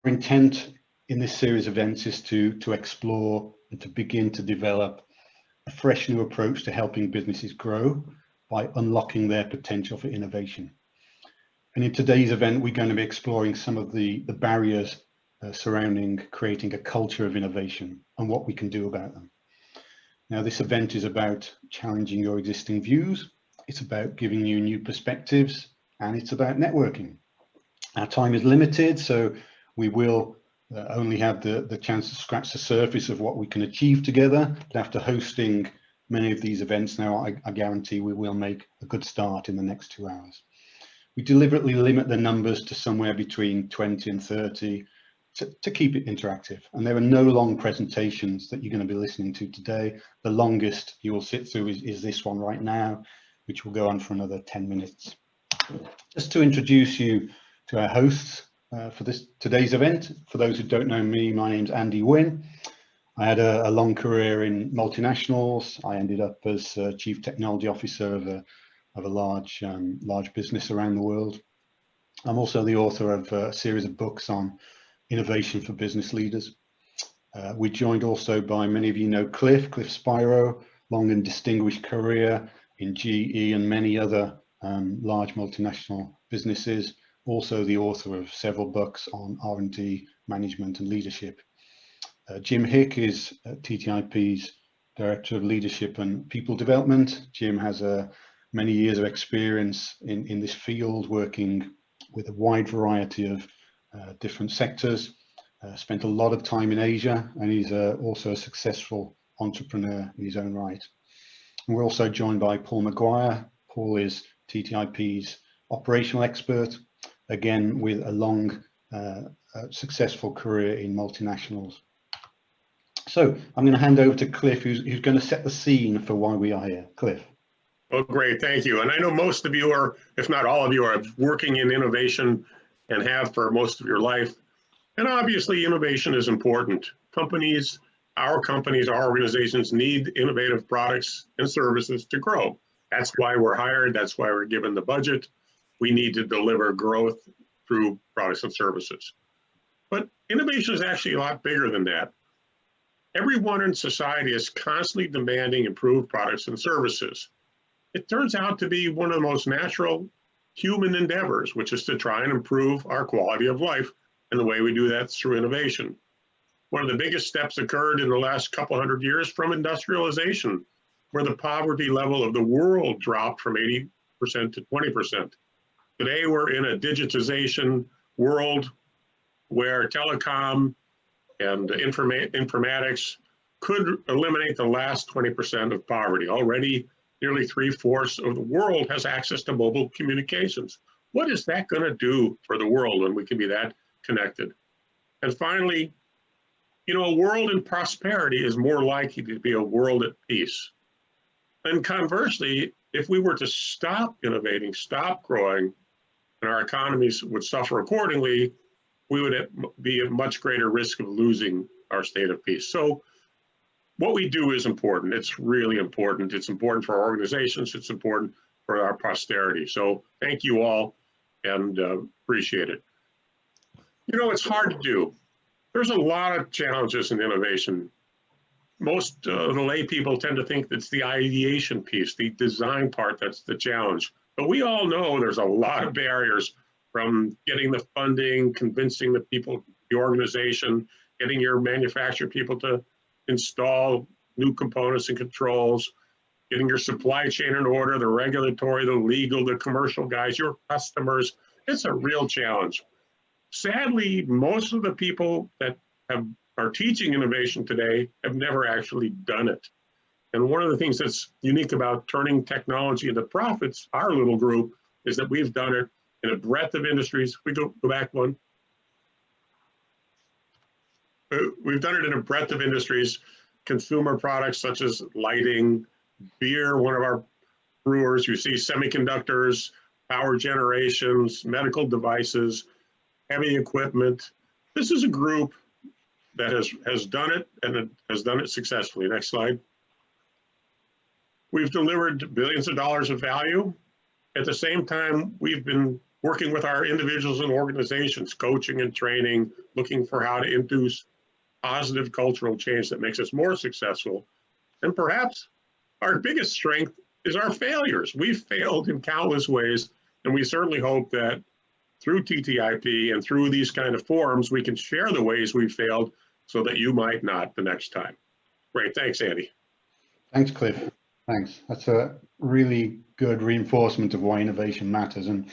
Our intent in this series of events is to explore and to begin to develop a fresh new approach to helping businesses grow by unlocking their potential for innovation. And in today's event, we're going to be exploring some of the barriers surrounding creating a culture of innovation and what we can do about them. Now, this event is about challenging your existing views. It's about giving you new perspectives, and it's about networking. Our time is limited, so we will only have the chance to scratch the surface of what we can achieve together. But after hosting many of these events now, I guarantee we will make a good start in the next 2 hours. We deliberately limit the numbers to somewhere between 20 and 30 to keep it interactive. And there are no long presentations that you're going to be listening to today. The longest you will sit through is this one right now, which will go on for another 10 minutes. Just to introduce you to our hosts for today's event. For those who don't know me, my name's Andy Wynn. I had a long career in multinationals. I ended up as Chief Technology Officer of a large business around the world. I'm also the author of a series of books on innovation for business leaders. We're joined also by many of you know Cliff Spiro, long and distinguished career in GE and many other large multinational businesses. Also the author of several books on R&D, management and leadership. Jim Hick is TTIP's Director of Leadership and People Development. Jim has many years of experience in this field, working with a wide variety of different sectors. Spent a lot of time in Asia, and he's also a successful entrepreneur in his own right. And we're also joined by Paul Maguire. Paul is TTIP's operational expert, again with a long successful career in multinationals. So I'm going to hand over to Cliff, who's going to set the scene for why we are here. Cliff. Oh, great. Thank you. And I know most of you are, if not all of you, are working in innovation and have for most of your life. And obviously, innovation is important. Our organizations need innovative products and services to grow. That's why we're hired. That's why we're given the budget. We need to deliver growth through products and services. But innovation is actually a lot bigger than that. Everyone in society is constantly demanding improved products and services. It turns out to be one of the most natural human endeavors, which is to try and improve our quality of life. And the way we do that is through innovation. One of the biggest steps occurred in the last couple hundred years from industrialization, where the poverty level of the world dropped from 80% to 20%. Today, we're in a digitization world where telecom and informatics could eliminate the last 20% of poverty. Already, nearly 3/4 of the world has access to mobile communications. What is that going to do for the world when we can be that connected? And finally, a world in prosperity is more likely to be a world at peace. And conversely, if we were to stop innovating, stop growing, and our economies would suffer accordingly, we would be at much greater risk of losing our state of peace. So what we do is important. It's really important. It's important for our organizations. It's important for our posterity. So thank you all, and appreciate it. It's hard to do. There's a lot of challenges in innovation. Most of the lay people tend to think it's the ideation piece, the design part, that's the challenge. But we all know there's a lot of barriers, from getting the funding, convincing the people, the organization, getting your manufacturer people to install new components and controls, getting your supply chain in order, the regulatory, the legal, the commercial guys, your customers. It's a real challenge. Sadly, most of the people that are teaching innovation today have never actually done it. And one of the things that's unique about turning technology into profits, our little group, is that we've done it in a breadth of industries. We go back one. We've done it in a breadth of industries, consumer products such as lighting, beer, one of our brewers, you see semiconductors, power generations, medical devices, heavy equipment. This is a group that has done it, and it has done it successfully. Next slide. We've delivered billions of dollars of value. At the same time, we've been working with our individuals and organizations, coaching and training, looking for how to induce positive cultural change that makes us more successful. And perhaps our biggest strength is our failures. We've failed in countless ways, and we certainly hope that through TTIP and through these kind of forums, we can share the ways we failed so that you might not the next time. Great, thanks, Andy. Thanks, Cliff. Thanks. That's a really good reinforcement of why innovation matters and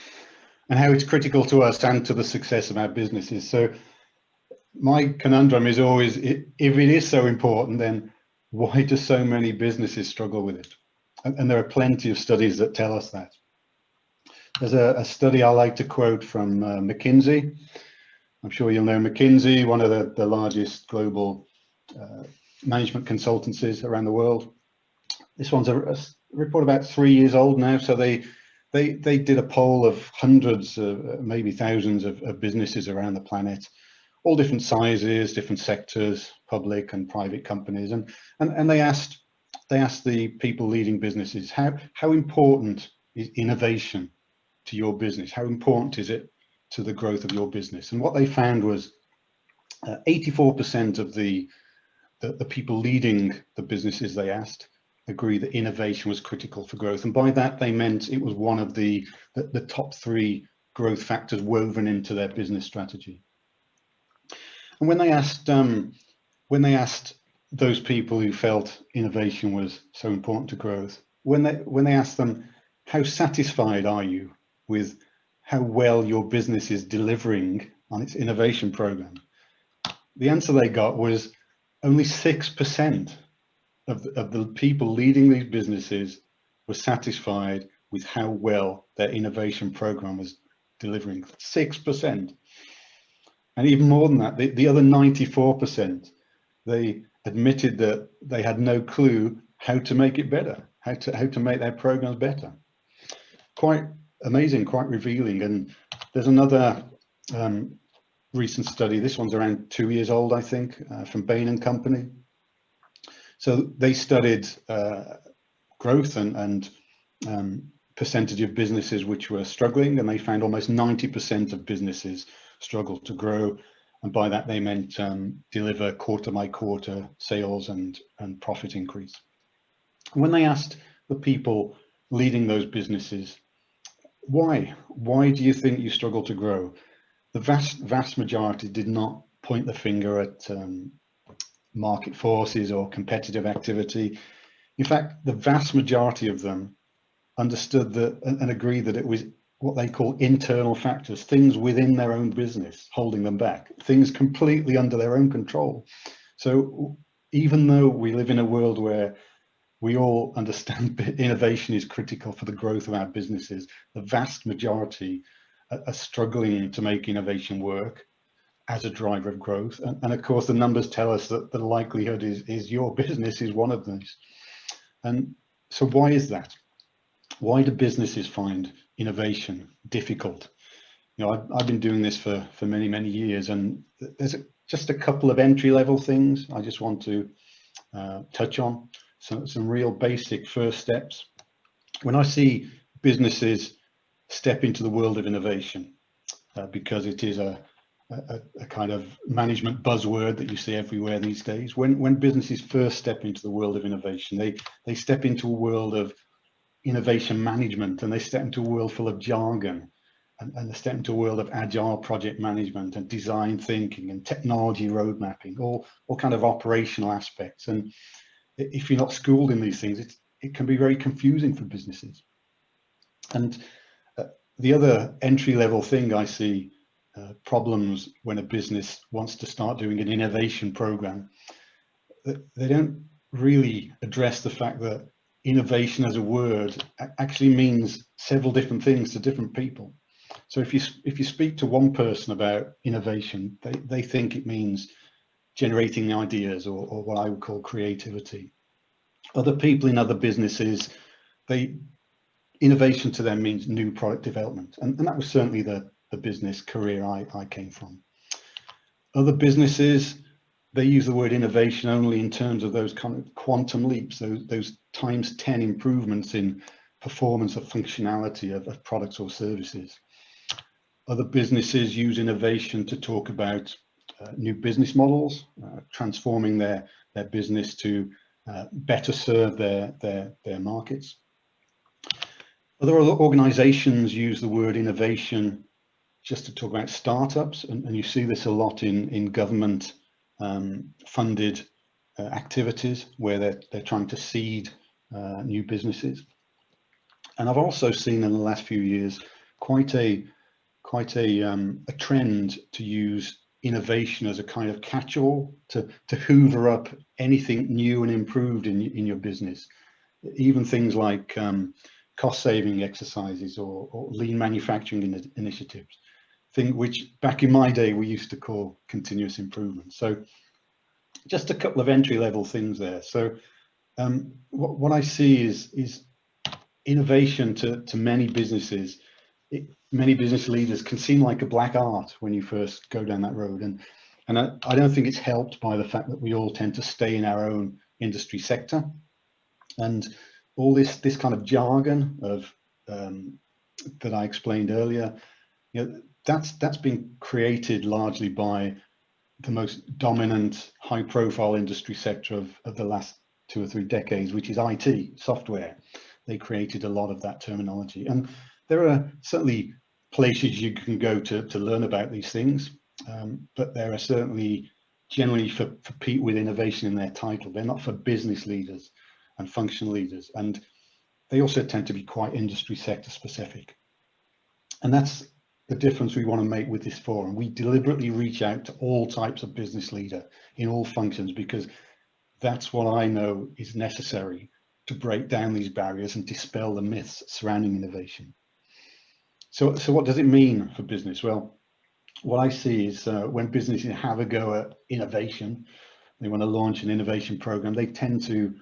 how it's critical to us and to the success of our businesses. So my conundrum is always, if it is so important, then why do so many businesses struggle with it? And there are plenty of studies that tell us that. There's a study I like to quote from McKinsey. I'm sure you'll know McKinsey, one of the largest global management consultancies around the world. This one's a report about 3 years old now. So they did a poll of hundreds, maybe thousands of businesses around the planet, all different sizes, different sectors, public and private companies, and they asked the people leading businesses, how important is innovation to your business? How important is it to the growth of your business? And what they found was 84% of the people leading the businesses they asked agree that innovation was critical for growth, and by that they meant it was one of the top 3 growth factors woven into their business strategy. And when they asked those people who felt innovation was so important to growth, when they asked them, how satisfied are you with how well your business is delivering on its innovation program, the answer they got was only 6% of the people leading these businesses were satisfied with how well their innovation program was delivering. 6%. And even more than that, the other 94%, they admitted that they had no clue how to make it better, how to make their programs better. Quite amazing, quite revealing. And there's another recent study, this one's around 2 years old, I think, from Bain & Company. So they studied growth and percentage of businesses which were struggling, and they found almost 90% of businesses struggled to grow. And by that they meant deliver quarter by quarter sales and profit increase. When they asked the people leading those businesses, why do you think you struggle to grow? The vast majority did not point the finger at market forces or competitive activity. In fact, the vast majority of them understood that and agreed that it was what they call internal factors, things within their own business holding them back, things completely under their own control. So even though we live in a world where we all understand innovation is critical for the growth of our businesses, the vast majority are struggling to make innovation work as a driver of growth. And of course, the numbers tell us that the likelihood is your business is one of those. And so why is that? Why do businesses find innovation difficult? You know, I've been doing this for many, many years, and there's just a couple of entry-level things I just want to touch on. Some real basic first steps. When I see businesses step into the world of innovation, because it is a kind of management buzzword that you see everywhere these days. When businesses first step into the world of innovation, they step into a world of innovation management, and they step into a world full of jargon, and they step into a world of agile project management and design thinking and technology road mapping, all kind of operational aspects. And if you're not schooled in these things, it can be very confusing for businesses. And the other entry-level thing I see problems when a business wants to start doing an innovation program, they don't really address the fact that innovation as a word actually means several different things to different people. So if you speak to one person about innovation, they think it means generating ideas or what I would call creativity. Other people in other businesses, innovation to them means new product development, and that was certainly the business career I came from. Other businesses, they use the word innovation only in terms of those kind of quantum leaps, those times 10 improvements in performance or functionality of products or services. Other businesses use innovation to talk about new business models, transforming their business to better serve their markets. Other organizations use the word innovation just to talk about startups, and you see this a lot in government funded activities where they're trying to seed new businesses. And I've also seen in the last few years quite a trend to use innovation as a kind of catch-all to hoover up anything new and improved in your business, even things like cost-saving exercises or lean manufacturing initiatives, which back in my day we used to call continuous improvement. So just a couple of entry-level things there. So what I see is innovation to many businesses. Many business leaders can seem like a black art when you first go down that road, and I don't think it's helped by the fact that we all tend to stay in our own industry sector, and all this kind of jargon of that I explained earlier, that's been created largely by the most dominant high-profile industry sector of the last 2 or 3 decades, which is IT, software. They created a lot of that terminology, and there are certainly places you can go to learn about these things, but there are certainly generally for people with innovation in their title. They're not for business leaders and function leaders, and they also tend to be quite industry sector specific. And that's the difference we want to make with this forum. We deliberately reach out to all types of business leader in all functions, because that's what I know is necessary to break down these barriers and dispel the myths surrounding innovation. So what does it mean for business? Well, what I see is when businesses have a go at innovation, they want to launch an innovation program, they tend to,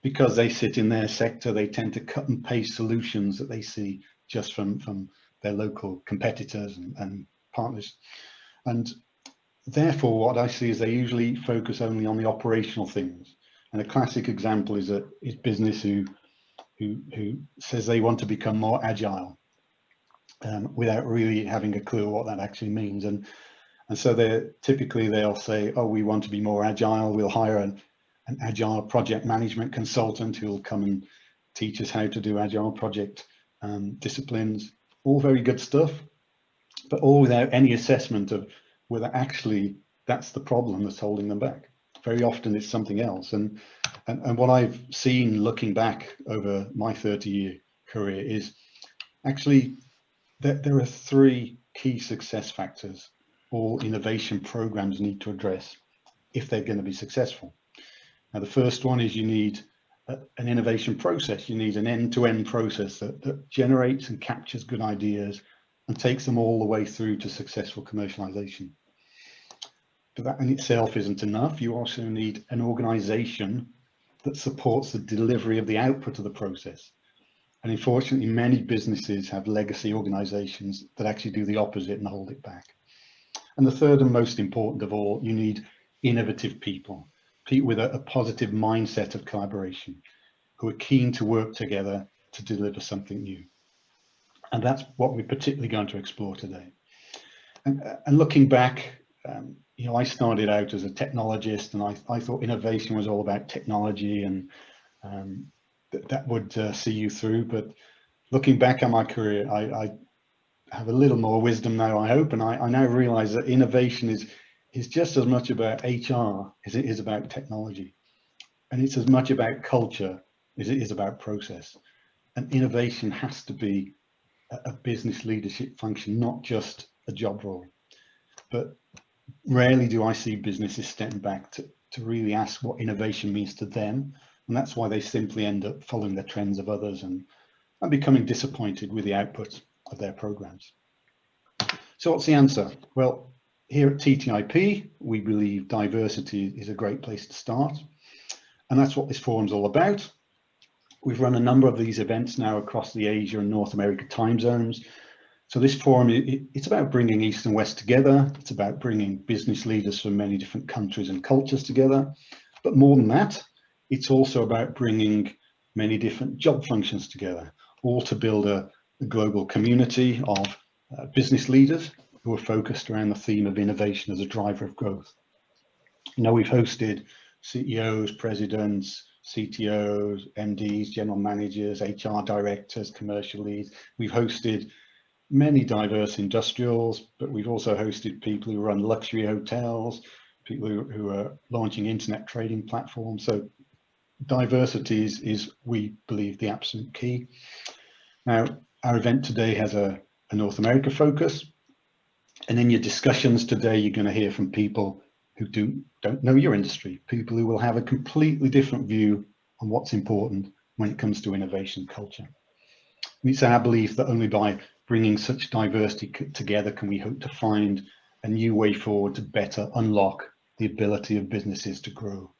because they sit in their sector, they tend to cut and paste solutions that they see just from their local competitors and partners. And therefore, what I see is they usually focus only on the operational things. And a classic example is business who says they want to become more agile, without really having a clue what that actually means. And so they'll say, oh, we want to be more agile. We'll hire an agile project management consultant who will come and teach us how to do agile project disciplines. All very good stuff, but all without any assessment of whether actually that's the problem that's holding them back. Very often it's something else. And what I've seen looking back over my 30-year career is actually that there are 3 key success factors all innovation programs need to address if they're going to be successful. Now, the first one is you need an innovation process. You need an end-to-end process that generates and captures good ideas and takes them all the way through to successful commercialization. But that in itself isn't enough. You also need an organization that supports the delivery of the output of the process. And unfortunately, many businesses have legacy organizations that actually do the opposite and hold it back. And the third and most important of all, you need innovative people with a positive mindset of collaboration, who are keen to work together to deliver something new. And that's what we're particularly going to explore today. And looking back, I started out as a technologist, and I thought innovation was all about technology, and that would see you through. But looking back on my career, I have a little more wisdom now, I hope, and I now realize that innovation is just as much about HR as it is about technology, and it's as much about culture as it is about process. And innovation has to be a business leadership function, not just a job role. But rarely do I see businesses stepping back to really ask what innovation means to them. And that's why they simply end up following the trends of others and becoming disappointed with the output of their programs. So what's the answer? Well, here at TTIP, we believe diversity is a great place to start. And that's what this forum's all about. We've run a number of these events now across the Asia and North America time zones. So this forum, it's about bringing East and West together. It's about bringing business leaders from many different countries and cultures together. But more than that, it's also about bringing many different job functions together, all to build a global community of business leaders who are focused around the theme of innovation as a driver of growth. You know, we've hosted CEOs, presidents, CTOs, MDs, general managers, HR directors, commercial leads. We've hosted many diverse industrials, but we've also hosted people who run luxury hotels, people who are launching internet trading platforms. So diversity is, we believe, the absolute key. Now, our event today has a North America focus, and in your discussions today, you're going to hear from people who don't know your industry, people who will have a completely different view on what's important when it comes to innovation culture. And it's our belief that only by bringing such diversity together can we hope to find a new way forward to better unlock the ability of businesses to grow.